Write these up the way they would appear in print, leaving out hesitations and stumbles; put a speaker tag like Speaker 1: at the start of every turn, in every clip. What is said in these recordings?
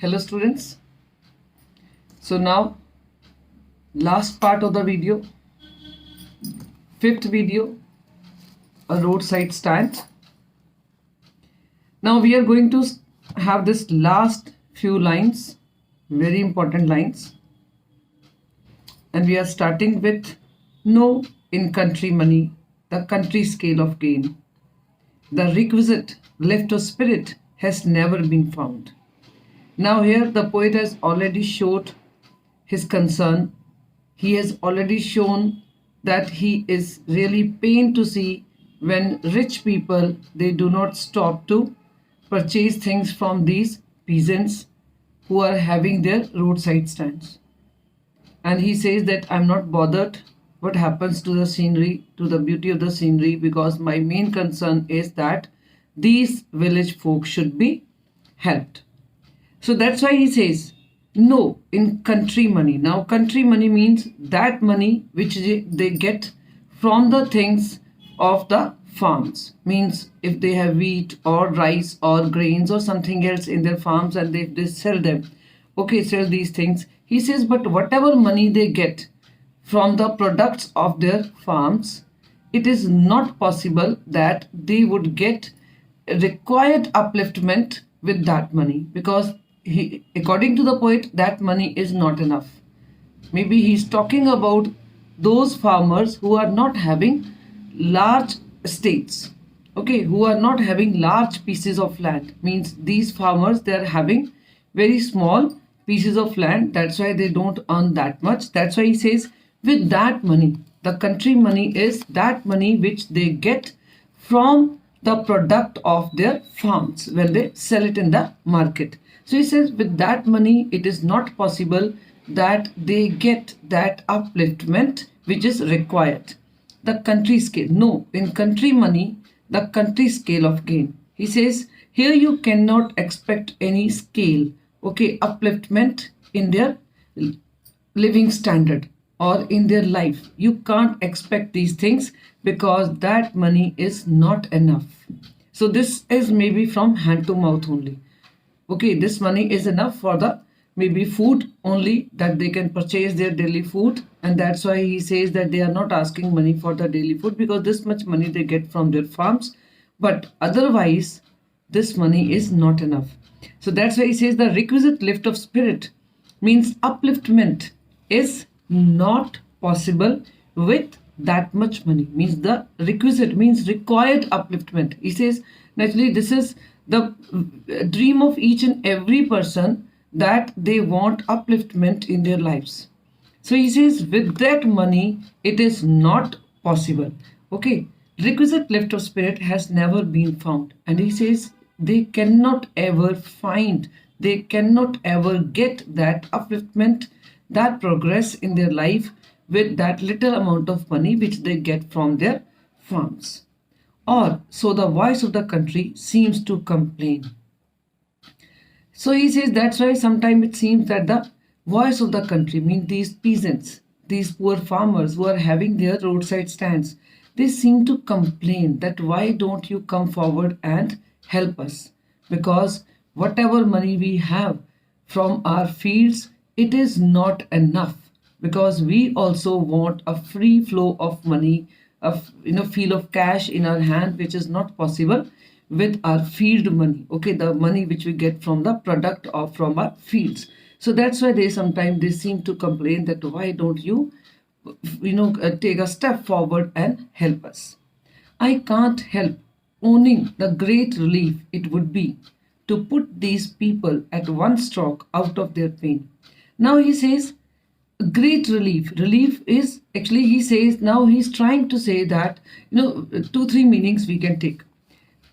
Speaker 1: Hello students. So now last part of the video, fifth video, a roadside stand. Now we are going to have this last few lines, very important lines, and we are starting with no in country money, the country scale of gain. The requisite lift of spirit has never been found. Now here the poet has already showed his concern. He has already shown that he is really pained to see when rich people, they do not stop to purchase things from these peasants who are having their roadside stands. And he says that I'm not bothered what happens to the scenery, to the beauty of the scenery, because my main concern is that these village folk should be helped. So that's why he says no in country money. Now country money means that money which they get from the things of the farms. Means if they have wheat or rice or grains or something else in their farms and they sell them. Okay, sell these things. He says, but whatever money they get from the products of their farms, it is not possible that they would get required upliftment with that money, because according to the poet, that money is not enough. Maybe he's talking about those farmers who are not having large estates, okay, who are not having large pieces of land. Means these farmers, they are having very small pieces of land. That's why they don't earn that much. That's why he says with that money, the country money is that money which they get from the product of their farms when they sell it in the market. So he says with that money, it is not possible that they get that upliftment which is required. The country scale, no, in country money, the country scale of gain. He says here you cannot expect any scale, okay, upliftment in their living standard or in their life. You can't expect these things because that money is not enough. So this is maybe from hand to mouth only. Okay, this money is enough for the maybe food only, that they can purchase their daily food, and that's why he says that they are not asking money for the daily food because this much money they get from their farms, but otherwise this money is not enough. So that's why he says the requisite lift of spirit means upliftment is not possible with that much money. Means the requisite means required upliftment. He says naturally this is the dream of each and every person, that they want upliftment in their lives. So he says with that money it is not possible. Okay, requisite lift of spirit has never been found, and he says they cannot ever find, they cannot ever get that upliftment, that progress in their life with that little amount of money which they get from their farms. Or so the voice of the country seems to complain. So he says that's why sometimes it seems that the voice of the country, means these peasants, these poor farmers who are having their roadside stands, they seem to complain that why don't you come forward and help us? Because whatever money we have from our fields, it is not enough, because we also want a free flow of money, of feel of cash in our hand, which is not possible with our field money. Okay, the money which we get from the product or from our fields. So that's why they sometimes they seem to complain that why don't you take a step forward and help us? I can't help owning the great relief it would be to put these people at one stroke out of their pain. Now he says great relief. Relief is actually, he says, now he's trying to say that 2-3 meanings we can take.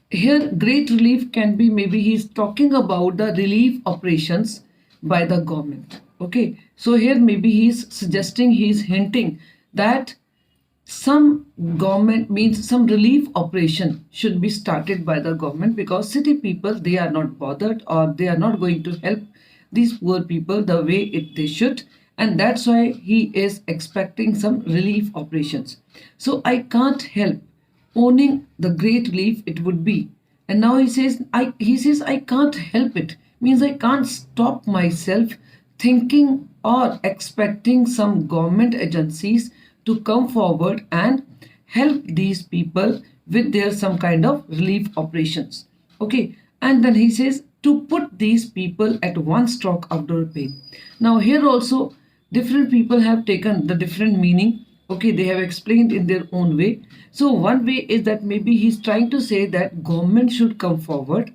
Speaker 1: Here great relief can be, maybe he's talking about the relief operations by the government. Okay, so here maybe he's suggesting, he's hinting that some government, means some relief operation should be started by the government, because city people, they are not bothered, or they are not going to help these poor people the way they should, and that's why he is expecting some relief operations. So I can't help owning the great relief it would be. And now he says I can't help it, Means I can't stop myself thinking or expecting some government agencies to come forward and help these people with their some kind of relief operations. Okay, and then he says to put these people at one stroke out of pain. Now here also different people have taken the different meaning. Okay, they have explained in their own way. So one way is that maybe he's trying to say that government should come forward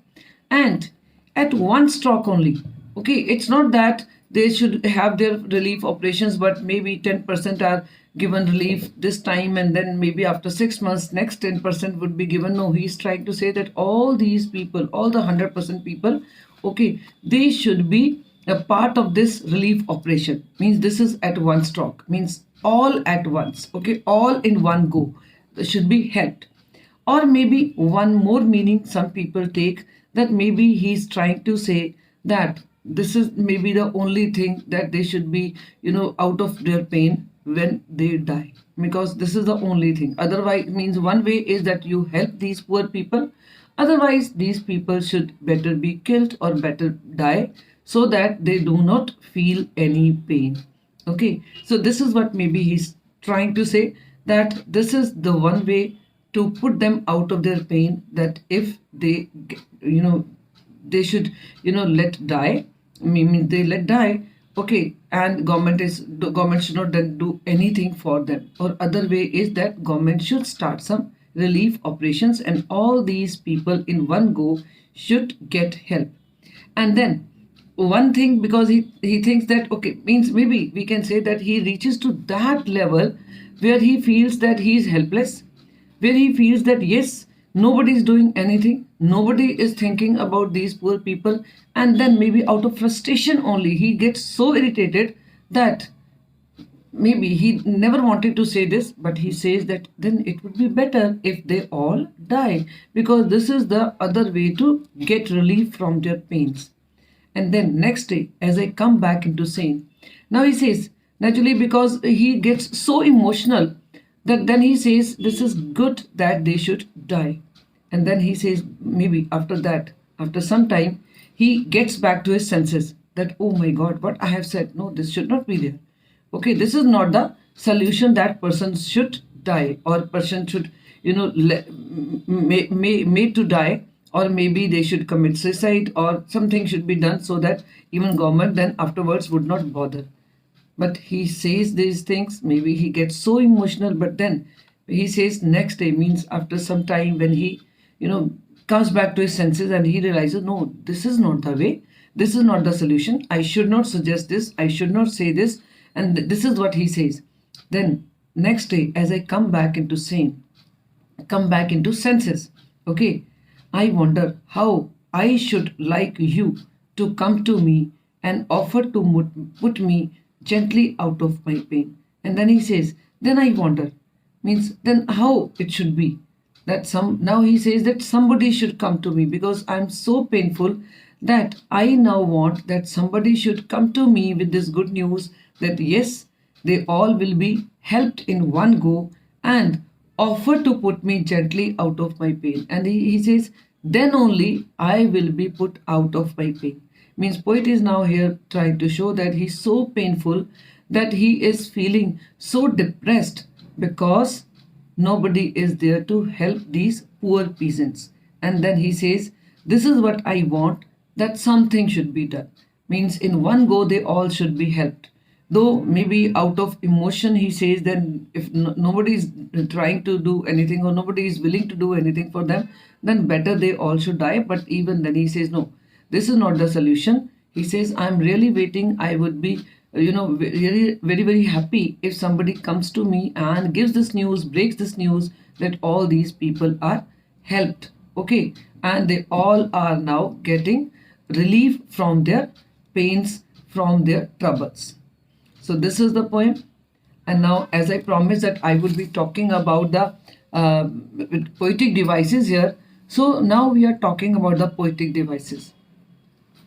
Speaker 1: and at one stroke only. Okay, it's not that they should have their relief operations, but maybe 10% are given relief this time, and then maybe after 6 months next 10% would be given. No, he's trying to say that all these people, all the 100% people, okay, they should be a part of this relief operation. Means this is at one stroke, means all at once. Okay, all in one go, they should be helped. Or maybe one more meaning some people take, that maybe he's trying to say that this is maybe the only thing that they should be, out of their pain when they die, because this is the only thing. Otherwise, means one way is that you help these poor people, otherwise these people should better be killed or better die so that they do not feel any pain. Okay, so this is what maybe he's trying to say, that this is the one way to put them out of their pain, that if they they should let die. I mean they let die. Okay, and the government should not then do anything for them. Or other way is that government should start some relief operations and all these people in one go should get help. And then one thing, because he thinks that, okay, means maybe we can say that he reaches to that level where he feels that he is helpless, where he feels that yes, nobody is doing anything, nobody is thinking about these poor people, and then maybe out of frustration only he gets so irritated that maybe he never wanted to say this, but he says that then it would be better if they all die, because this is the other way to get relief from their pains. And then next day, as I come back into sane, now he says, naturally, because he gets so emotional, that then he says this is good that they should die. And then he says maybe after that, after some time, he gets back to his senses, that oh my god, what I have said, no, this should not be there. Okay, this is not the solution, that person should die or person should made to die, or maybe they should commit suicide, or something should be done so that even government then afterwards would not bother. But he says these things, maybe he gets so emotional, but then he says next day, means after some time, when he comes back to his senses and he realizes, no, this is not the way, this is not the solution, I should not suggest this, I should not say this. And this is what he says. Then next day, as I come back into sane, come back into senses, okay, I wonder how I should like you to come to me and offer to put me gently out of my pain. And then he says, then I wonder, means then how it should be that now he says that somebody should come to me, because I'm so painful that I now want that somebody should come to me with this good news that yes, they all will be helped in one go and offer to put me gently out of my pain. And he says, then only I will be put out of my pain. Means poet is now here trying to show that he's so painful, that he is feeling so depressed because nobody is there to help these poor peasants. And then he says, this is what I want, that something should be done. Means in one go they all should be helped. Though maybe out of emotion he says, then if nobody is trying to do anything or nobody is willing to do anything for them, then better they all should die. But even then he says, no, this is not the solution. He says, I'm really waiting. I would be really very, very happy if somebody comes to me and gives this news, breaks this news, that all these people are helped. Okay, and they all are now getting relief from their pains, from their troubles. So this is the poem. And now, as I promised that I would be talking about the poetic devices here. So now we are talking about the poetic devices.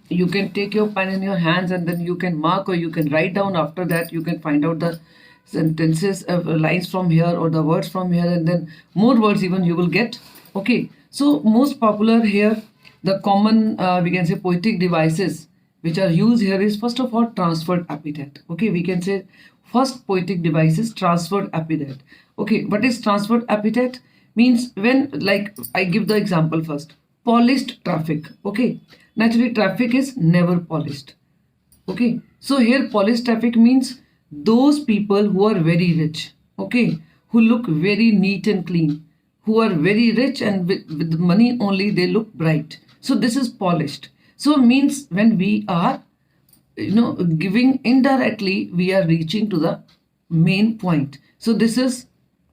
Speaker 1: You can take your pen in your hands and then you can mark or you can write down. After that, you can find out the sentences, lines from here or the words from here, and then more words even you will get. Okay, so most popular here, the common we can say poetic devices which are used here is first of all transferred epithet. Okay, we can say first poetic device is transferred epithet. Okay, what is transferred epithet? Means when, like I give the example first, polished traffic. Okay, naturally traffic is never polished. Okay, so here polished traffic means those people who are very rich, okay, who look very neat and clean, who are very rich, and with money only they look bright. So this is polished. So means when we are giving indirectly, we are reaching to the main point. So this is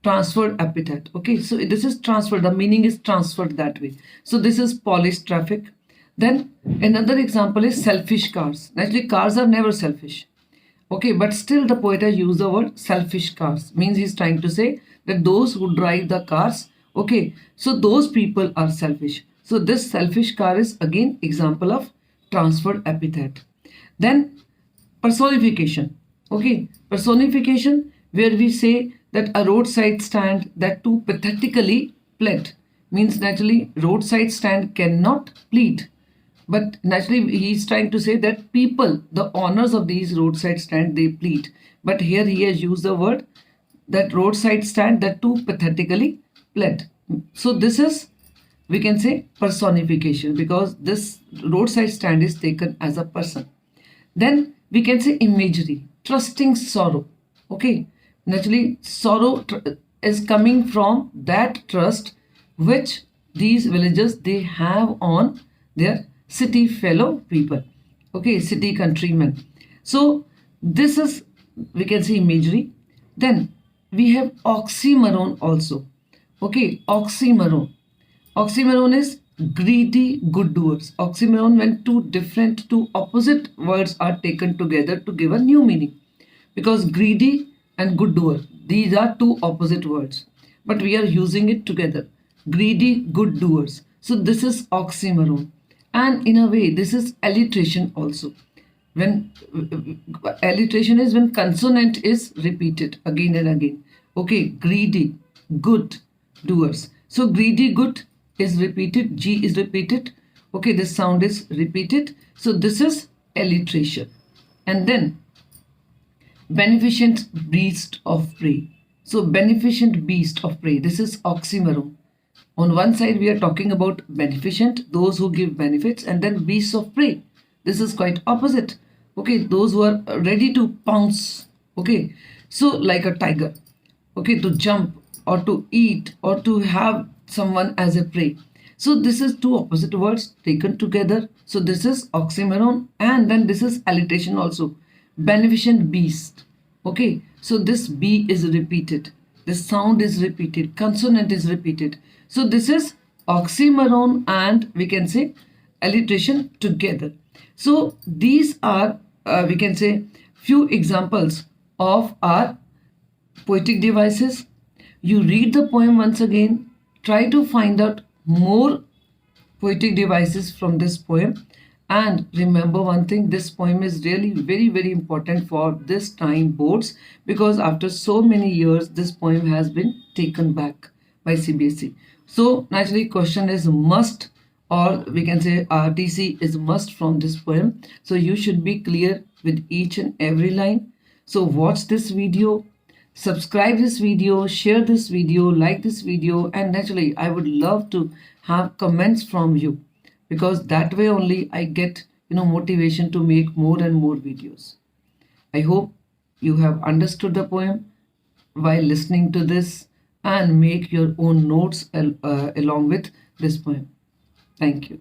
Speaker 1: transferred epithet. Okay, so this is transferred, the meaning is transferred that way. So this is polished traffic. Then another example is selfish cars. Naturally cars are never selfish. Okay, but still the poet has used the word selfish cars. Means he's trying to say that those who drive the cars, okay, so those people are selfish. So this selfish car is again example of transferred epithet. Then personification. Okay, personification where we say that a roadside stand that too pathetically pled. Means naturally roadside stand cannot plead. But naturally he's trying to say that people, the owners of these roadside stand, they plead. But here he has used the word that roadside stand that too pathetically pled. So this is, we can say, personification, because this roadside stand is taken as a person. Then we can say imagery, trusting sorrow. Okay, naturally sorrow is coming from that trust which these villagers they have on their city fellow people. Okay, city countrymen. So this is, we can say, imagery. Then we have oxymoron also. Okay, oxymoron. Oxymoron is greedy good doers. Oxymoron when two opposite words are taken together to give a new meaning. Because greedy and good doer, these are two opposite words, but we are using it together. Greedy good doers. So this is oxymoron. And in a way this is alliteration also. When alliteration is when consonant is repeated again and again. Okay, greedy good doers. So greedy good is repeated, G is repeated. Okay, this sound is repeated. So this is alliteration. And then beneficent beast of prey. So beneficent beast of prey, this is oxymoron. On one side we are talking about beneficent, those who give benefits, and then beasts of prey. This is quite opposite. Okay, those who are ready to pounce. Okay, so like a tiger. Okay, to jump or to eat or to have someone as a prey. So this is two opposite words taken together. So this is oxymoron, and then this is alliteration also. Beneficent beast. Okay, so this B is repeated. This sound is repeated. Consonant is repeated. So this is oxymoron and we can say alliteration together. So these are we can say few examples of our poetic devices. You read the poem once again. Try to find out more poetic devices from this poem. And remember one thing, this poem is really very important for this time boards, because after so many years this poem has been taken back by CBSE. So naturally question is must, or we can say RTC is must from this poem. So you should be clear with each and every line. So watch this video, subscribe this video, share this video, like this video, and naturally I would love to have comments from you, because that way only I get motivation to make more and more videos. I hope you have understood the poem while listening to this and make your own notes along with this poem. Thank you.